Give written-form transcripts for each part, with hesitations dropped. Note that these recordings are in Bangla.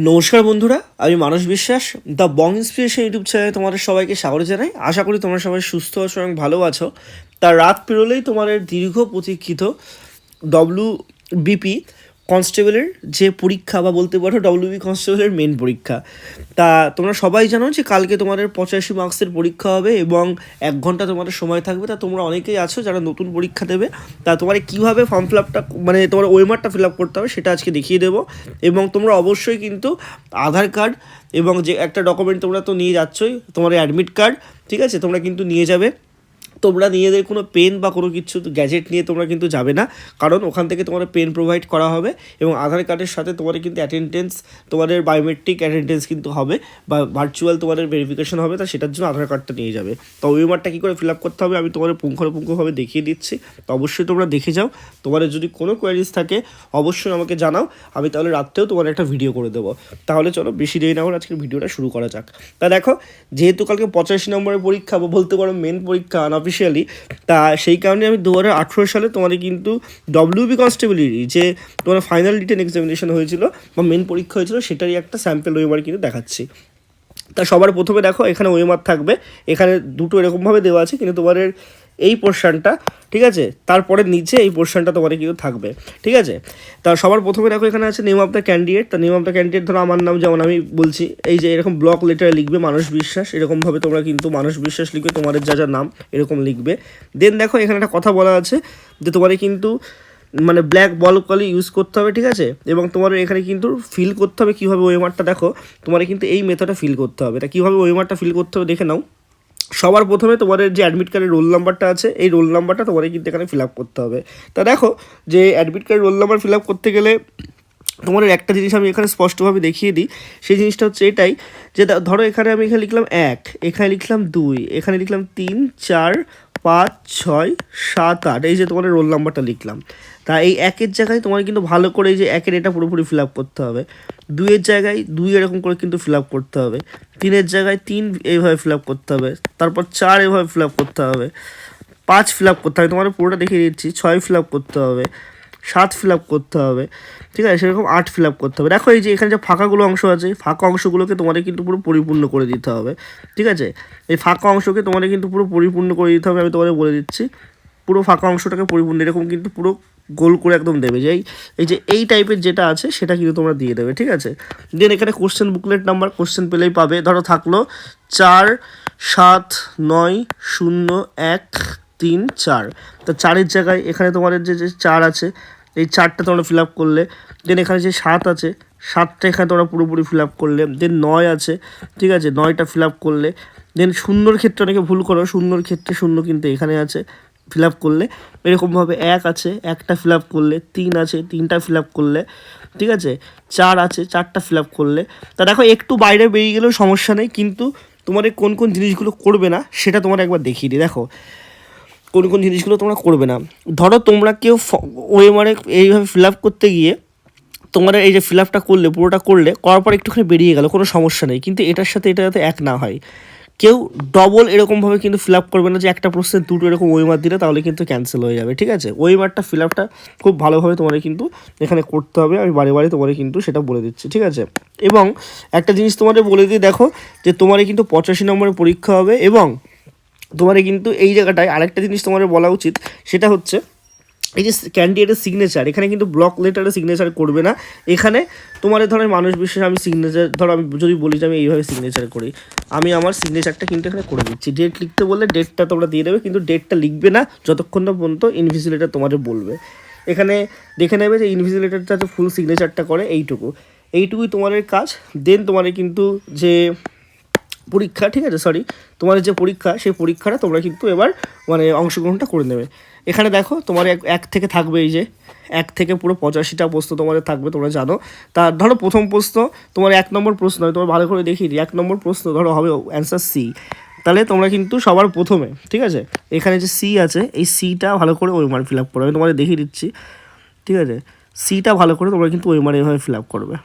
নমস্কার বন্ধুরা, আমি মানস বিশ্বাস, দ্য বং ইন্সপিরেশন ইউটিউব চ্যানেলে তোমাদের সবাইকে স্বাগত জানাই। আশা করি তোমরা সবাই সুস্থ আছো এবং ভালো আছো। তার রাত পেরোলেই তোমাদের দীর্ঘ প্রতীক্ষিত WBP কনস্টেবলের যে পরীক্ষা বা বলতে পারো WBP কনস্টেবলের মেন পরীক্ষা, তা তোমরা সবাই জানো যে কালকে তোমাদের 85 মার্কসের পরীক্ষা হবে এবং 1 ঘন্টা তোমাদের সময় থাকবে। তা তোমরা অনেকেই আছো যারা নতুন পরীক্ষা দেবে, তা তোমার কীভাবে ফর্ম ফিল আপটা মানে তোমার ওয়েমারটা ফিল আপ করতে হবে সেটা আজকে দেখিয়ে দেবো। এবং তোমরা অবশ্যই কিন্তু আধার কার্ড এবং যে একটা ডকুমেন্ট তোমরা তো নিয়ে যাচ্ছই, তোমার অ্যাডমিট কার্ড, ঠিক আছে, তোমরা কিন্তু নিয়ে যাবে। তোমরা নিজেদের কোনো পেন বা কোনো কিছু গ্যাজেট নিয়ে তোমরা কিন্তু যাবে না, কারণ ওখান থেকে তোমার পেন প্রোভাইড করা হবে এবং আধার কার্ডের সাথে তোমার কিন্তু অ্যাটেন্ডেন্স, তোমাদের বায়োমেট্রিক অ্যাটেন্ডেন্স কিন্তু হবে বা ভার্চুয়াল তোমাদের ভেরিফিকেশন হবে। তা সেটার জন্য আধার কার্ডটা নিয়ে যাবে। তো ওয়েমারটা কী করে ফিল আপ করতে হবে আমি তোমাদের পুঙ্খানুপুঙ্খভাবে দেখিয়ে দিচ্ছি। তো অবশ্যই তোমরা দেখে যাও। তোমাদের যদি কোনো কোয়ারিজ থাকে অবশ্যই আমাকে জানাও, আমি তাহলে রাত্রেও তোমার একটা ভিডিও করে দেবো। তাহলে চলো বেশি দেরি না করে আজকের ভিডিওটা শুরু করা যাক। তা দেখো, যেহেতু কালকে 85 নম্বরের পরীক্ষা বা বলতে পারো মেন পরীক্ষা অফিসিয়ালি, তা সেই কারণে আমি 2018 সালে তোমাদের কিন্তু WB কনস্টেবলেরই যে তোমার ফাইনাল রিটেন এক্সামিনেশন হয়েছিল বা মেন পরীক্ষা হয়েছিল সেটারই একটা স্যাম্পল ওয়েমার কিন্তু দেখাচ্ছি। তা সবার প্রথমে দেখো, এখানে ওয়েমার থাকবে, এখানে দুটো এরকমভাবে দেওয়া আছে, কিন্তু তোমাদের এই পোর্শনটা, ঠিক আছে, তারপরে নিচে এই পোর্শনটা তোমার কিন্তু থাকবে, ঠিক আছে। তা সবার প্রথমে দেখো এখানে আছে নেম অফ দ্য ক্যান্ডিডেট। তা নেম অফ দ্য ক্যান্ডিডেট ধরো আমার নাম, যেমন আমি বলছি এই যে এরকম ব্লক লেটারে লিখবে মানস বিশ্বাস, এরকমভাবে তোমরা কিন্তু মানস বিশ্বাস লিখবে, তোমাদের যা যা নাম এরকম লিখবে। দেন দেখো এখানে একটা কথা বলা আছে যে তোমার কিন্তু মানে ব্ল্যাক বল কলি ইউজ করতে হবে, ঠিক আছে, এবং তোমার এখানে কিন্তু ফিল করতে হবে কীভাবে ওয়েমারটা। দেখো তোমার কিন্তু এই মেথডে ফিল করতে হবে। তা কীভাবে ওয়েমারটা ফিল করতে হবে দেখে নাও। সবার প্রথমে তোমাদের যে অ্যাডমিট কার্ডের রোল নাম্বারটা আছে, এই রোল নাম্বারটা তোমাদের কিন্তু এখানে ফিল আপ করতে হবে। তা দেখো যে অ্যাডমিট কার্ডের রোল নাম্বার ফিল আপ করতে গেলে তোমাদের একটা জিনিস আমি এখানে স্পষ্টভাবে দেখিয়ে দিই। সেই জিনিসটা হচ্ছে এটাই যে ধরো এখানে আমি এখানে লিখলাম 1, এখানে লিখলাম 2, এখানে লিখলাম 3, 4, 5, 6, 7, 8, এই যে তোমাদের রোল নাম্বারটা লিখলাম। তা এই 1-এর জায়গায় তোমার কিন্তু ভালো করে এই যে 1-এর এটা পুরোপুরি ফিল আপ করতে হবে, 2-এর জায়গায় 2 এরকম করে কিন্তু ফিল আপ করতে হবে, 3-এর জায়গায় 3 এইভাবে ফিল আপ করতে হবে, তারপর 4 এভাবে ফিল আপ করতে হবে, 5 ফিল আপ করতে হবে, তোমার পুরোটা দেখিয়ে দিচ্ছি, 6 ফিল আপ করতে হবে, 7 ফিল আপ করতে হবে, ঠিক আছে, সেরকম 8 ফিল আপ করতে হবে। দেখো এই যে এখানে যে ফাঁকাগুলো অংশ আছে, ফাঁকা অংশগুলোকে তোমাদের কিন্তু পুরো পরিপূর্ণ করে দিতে হবে, ঠিক আছে। এই ফাঁকা অংশকে তোমাদের কিন্তু পুরো পরিপূর্ণ করে দিতে হবে, আমি তোমাদের বলে দিচ্ছি। পুরো ফাঁকা অংশটাকে পরিপূর্ণ এরকম কিন্তু পুরো গোল করে একদম দেবে, যে এই যে এই টাইপের যেটা আছে সেটা কিন্তু তোমরা দিয়ে দেবে, ঠিক আছে। দেন এখানে কোশ্চেন বুকলেট নাম্বার, কোশ্চেন পেলেই পাবে। ধরো থাকলো 4, 7, 9, 0, 1, 3, 4। তো 4-এর জায়গায় এখানে তোমাদের যে 4 আছে, এই 4টা তোমরা ফিল আপ করলে। দেন এখানে যে 7 আছে, 7টা এখানে তোমরা পুরোপুরি ফিল আপ করলে। দেন 9 আছে, ঠিক আছে, 9টা ফিল আপ করলে। দেন শূন্যর ক্ষেত্রে অনেকে ভুল করো, শূন্যর ক্ষেত্রে শূন্য কিন্তু এখানে আছে, ফিল আপ করলে। এরকমভাবে 1 আছে, 1টা ফিল আপ করলে। 3 আছে, 3টা ফিল আপ করলে, ঠিক আছে। 4 আছে, 4টা ফিল আপ করলে। তা দেখো একটু বাইরে বেরিয়ে গেলেও সমস্যা নেই, কিন্তু তোমাদের কোন কোন জিনিসগুলো করবে না সেটা তোমার একবার দেখিয়ে দিই। দেখো কোন কোন জিনিসগুলো তোমরা করবে না। ধরো তোমরা কেউ ওয়েমারে এইভাবে ফিল আপ করতে গিয়ে তোমরা এই যে ফিল আপটা করলে, পুরোটা করলে, করার পর একটুখানি বেরিয়ে গেল, কোনো সমস্যা নেই, কিন্তু এটার সাথে এটা যাতে এক না হয়। কেউ ডবল এরকমভাবে কিন্তু ফিল আপ করবে না যে একটা প্রশ্নের দুটো এরকম ওয়েমার দিলে, তাহলে কিন্তু ক্যান্সেল হয়ে যাবে, ঠিক আছে। ওয়েমারটা ফিল আপটা খুব ভালোভাবে তোমাদের কিন্তু এখানে করতে হবে, আমি বারে বারে তোমাদের কিন্তু সেটা বলে দিচ্ছি, ঠিক আছে। এবং একটা জিনিস তোমাদের বলে দিই, দেখো যে তোমার কিন্তু 85 নম্বরের পরীক্ষা হবে এবং তোমার কিন্তু এই জায়গাটায় আরেকটা জিনিস তোমাদের বলা উচিত, সেটা হচ্ছে এই যে ক্যান্ডিডেটের সিগনেচার, এখানে কিন্তু ব্লক লেটারে সিগনেচার করবে না। এখানে তোমার ধরনের মানুষ বিশেষ আমি সিগনেচার, ধরো আমি যদি বলি যে আমি এইভাবে সিগনেচার করি, আমি আমার সিগনেচারটা কিন্তু এখানে করে দিচ্ছি। ডেট লিখতে বললে ডেটটা তোমরা দিয়ে দেবে, কিন্তু ডেটটা লিখবে না যতক্ষণ না পর্যন্ত ইনভিজিলেটর তোমাদের বলবে। এখানে দেখে নেবে যে ইনভিজিলেটরটা যে ফুল সিগনেচারটা করে, এইটুকুই তোমাদের কাজ। দেন তোমাদের কিন্তু যে পরীক্ষা, ঠিক আছে, তোমাদের যে পরীক্ষা, সেই পরীক্ষাটা তোমরা কিন্তু এবার মানে অংশগ্রহণটা করে নেবে। এখানে দেখো তোমার এক থেকে থাকবে, এই যে 1 থেকে পুরো 85টা প্রশ্ন তোমাদের থাকবে, তোমরা জানো। তা ধরো প্রথম প্রশ্ন তোমার 1 নম্বর প্রশ্ন, আমি তোমার ভালো করে দেখিয়ে দিই। 1 নম্বর প্রশ্ন ধরো হবে অ্যান্সার সি। তাহলে তোমরা কিন্তু সবার প্রথমে, ঠিক আছে, এখানে যে সি আছে, এই সিটা ভালো করে ওয়েমার ফিল আপ করবে, আমি তোমাদের দেখিয়ে দিচ্ছি, ঠিক আছে। সিটা ভালো করে তোমরা কিন্তু ওয়েমার এভাবে ফিল আপ করবে,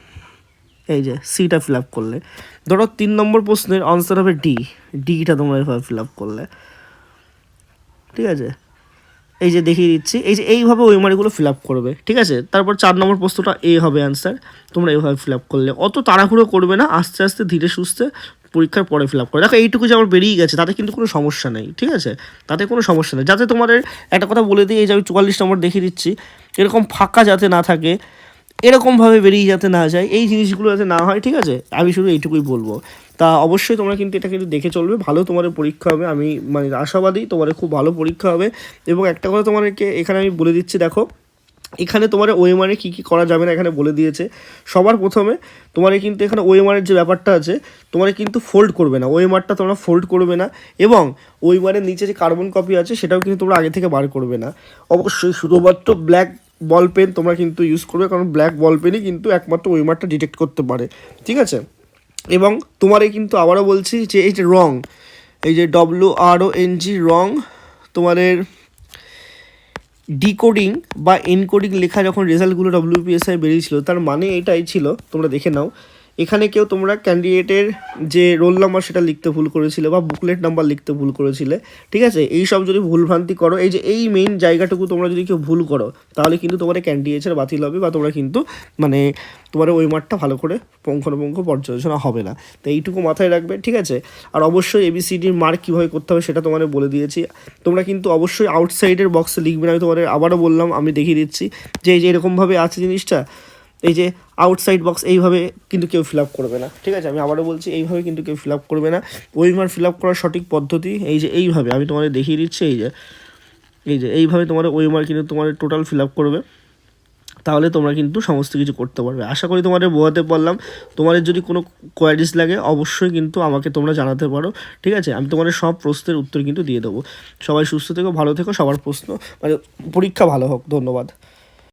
এই যে সিটা ফিল আপ করলে। ধরো 3 নম্বর প্রশ্নের আনসার হবে ডিটা তোমরা এভাবে ফিল আপ করলে, ঠিক আছে। এই যে দেখিয়ে দিচ্ছি, এই যে এইভাবে ওএমআরগুলো ফিল আপ করবে, ঠিক আছে। তারপর 4 নম্বর প্রশ্নটা এ হবে অ্যান্সার, তোমরা এইভাবে ফিল আপ করলে, অত তাড়াহুড়ো করবে না, আস্তে আস্তে ধীরে সুস্থে পরীক্ষার পরে ফিল আপ করে দেখো। এইটুকু যে আমার বেরিয়ে গেছে তাতে কিন্তু কোনো সমস্যা নেই, ঠিক আছে, তাতে কোনো সমস্যা নেই। যাতে তোমাদের একটা কথা বলে দিই, এই যে আমি 44 নম্বর দেখিয়ে দিচ্ছি, এরকম ফাঁকা যাতে না থাকে, এরকমভাবে বেরিয়ে যাতে না যায়, এই জিনিসগুলো যাতে না হয়, ঠিক আছে, আমি শুধু এইটুকুই বলবো। তা অবশ্যই তোমরা কিন্তু এটা কিন্তু দেখে চলবে, ভালো তোমাদের পরীক্ষা হবে, আমি মানে আশাবাদী তোমাদের খুব ভালো পরীক্ষা হবে। এবং একটা কথা তোমাদেরকে এখানে আমি বলে দিচ্ছি, দেখো এখানে তোমার ওএমআরে কী কী করা যাবে না এখানে বলে দিয়েছে। সবার প্রথমে তোমার কিন্তু এখানে ওএমআরের যে ব্যাপারটা আছে, তোমার কিন্তু ফোল্ড করবে না, ওএমআরটা তোমরা ফোল্ড করবে না, এবং ওএমআরের নিচে যে কার্বন কপি আছে সেটাও কিন্তু তোমরা আগে থেকে বার করবে না। অবশ্যই শুধুমাত্র ব্ল্যাক বল পেন তোমরা কিন্তু ইউজ করবে, কারণ ব্ল্যাক বল পেনই কিন্তু একমাত্র ওএমআরটা ডিটেক্ট করতে পারে, ঠিক আছে। এবং তোমারে কিন্তু আবারও বলছি যে এই যে রং, এই যে WRONG রং, তোমাদের ডিকোডিং বা এনকোডিং লেখা যখন রেজাল্টগুলো WPSI বেরিয়েছিল, তার মানে এটাই ছিল, তোমরা দেখে নাও, এখানে কেউ তোমরা ক্যান্ডিডেটের যে রোল নাম্বার সেটা লিখতে ভুল করেছিলে বা বুকলেট নাম্বার লিখতে ভুল করেছিলে, ঠিক আছে। এই সব যদি ভুলভ্রান্তি করো, এই যে এই মেইন জায়গাটুকু তোমরা যদি কেউ ভুল করো, তাহলে কিন্তু তোমার ক্যান্ডিডেটের বাতিল হবে, বা তোমরা কিন্তু মানে তোমার ওই মার্কটা ভালো করে পুঙ্খানুপুঙ্খ পর্যালোচনা হবে না। তো এইটুকু মাথায় রাখবে, ঠিক আছে। আর অবশ্যই ABCDর মার্ক কীভাবে করতে হবে সেটা তোমাদের বলে দিয়েছি। তোমরা কিন্তু অবশ্যই আউটসাইডের বক্সে লিখবে না, আমি তোমাদের আবারও বললাম, আমি দেখিয়ে দিচ্ছি যে এই যে এরকমভাবে আছে জিনিসটা, এই যে আউটসাইড বক্স এইভাবে কিন্তু কেউ ফিল আপ করবে না, ঠিক আছে, আমি আবারও বলছি এইভাবে কিন্তু কেউ ফিল আপ করবে না। ওইমার ফিল আপ করার সঠিক পদ্ধতি এই যে এইভাবে আমি তোমাদের দেখিয়ে দিচ্ছি, এই যে এইভাবে তোমার ওইমার কিন্তু তোমাদের টোটাল ফিল আপ করবে, তাহলে তোমরা কিন্তু সমস্ত কিছু করতে পারবে। আশা করি তোমাদের বোঝাতে পারলাম। তোমাদের যদি কোনো কোয়ারিজ লাগে অবশ্যই কিন্তু আমাকে তোমরা জানাতে পারো, ঠিক আছে, আমি তোমাদের সব প্রশ্নের উত্তর কিন্তু দিয়ে দেবো। সবাই সুস্থ থেকো, ভালো থেকো, সবার প্রশ্ন মানে পরীক্ষা ভালো হোক, ধন্যবাদ।